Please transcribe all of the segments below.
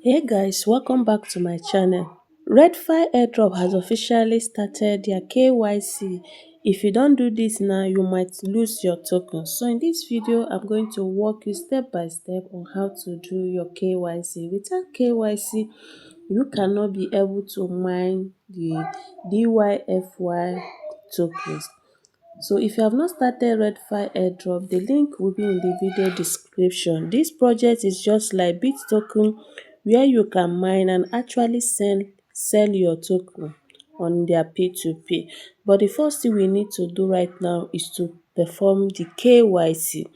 Hey guys, welcome back to my channel. Redyfy Airdrop has officially started their KYC. If you don't do this now, you might lose your tokens. So in this video, I'm going to walk you step by step on how to do your KYC. Without KYC, you cannot be able to mine the DYFY tokens. So if you have not started Redyfy Airdrop, the link will be in the video description. This project is just like BitToken, where you can mine and actually sell your token on their P2P. But the first thing we need to do right now is to perform the KYC.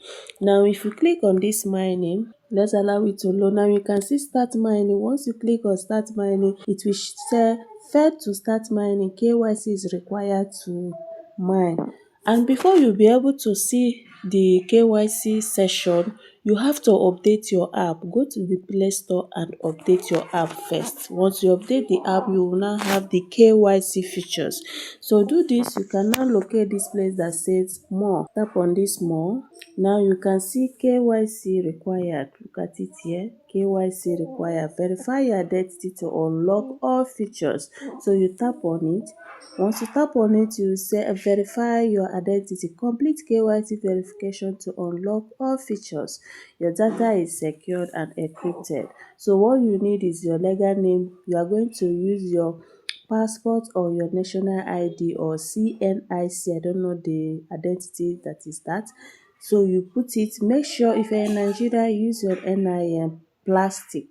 Now if you click on this mining, let's allow it to load. Now you can see start mining. Once you click on start mining, it will say failed to start mining. KYC is required to mine. And before you'll be able to see the KYC session, you have to update your app. Go to the Play Store and update your app first. Once you update the app, you will now have the KYC features. So do this, you can now locate this place that says more. Tap on this more. Now you can see KYC required. Look at it here. KYC required. Verify your identity to unlock all features. So you tap on it. Once you tap on it, you say verify your identity. Complete KYC verification to unlock all features. Your data is secured and encrypted. So what you need is your legal name. You are going to use your passport or your national ID or CNIC. I don't know the identity that is that. So you put it. Make sure if you're in Nigeria, use your NIN plastic,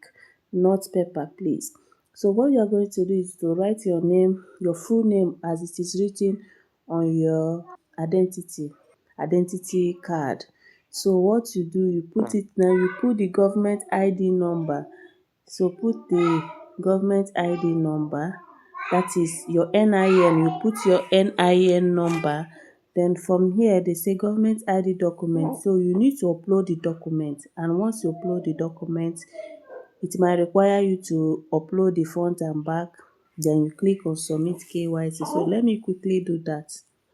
not paper, please. So what you are going to do is to write your name, your full name as it is written on your identity card. So what you do, you put it now, you put the government ID number. So put the government ID number, that is your NIN, you put your NIN number. Then from here, they say government ID document. So you need to upload the document. And once you upload the document, it might require you to upload the front and back. Then you click on submit KYC. So let me quickly do that.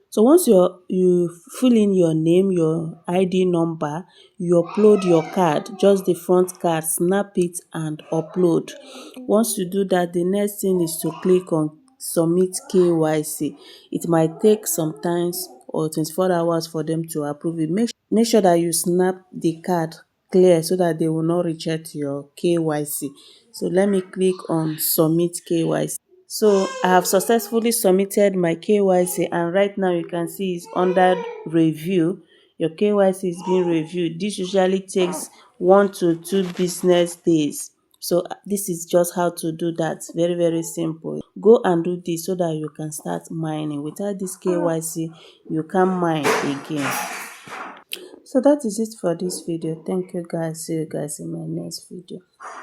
So once you fill in your name, your ID number, you upload your card, just the front card, snap it and upload. Once you do that, the next thing is to click on submit KYC. It might take some time or 24 hours for them to approve it. Make sure that you snap the card clear so that they will not reject your KYC. So let me click on submit KYC. So I have successfully submitted my KYC, and right now you can see it's under review. Your KYC is being reviewed. This usually takes 1 to 2 business days. So this is just how to do that. Very, very simple. Go and do this so that you can start mining. Without this KYC, you can't mine again. So that is it for this video. Thank you guys. See you guys in my next video.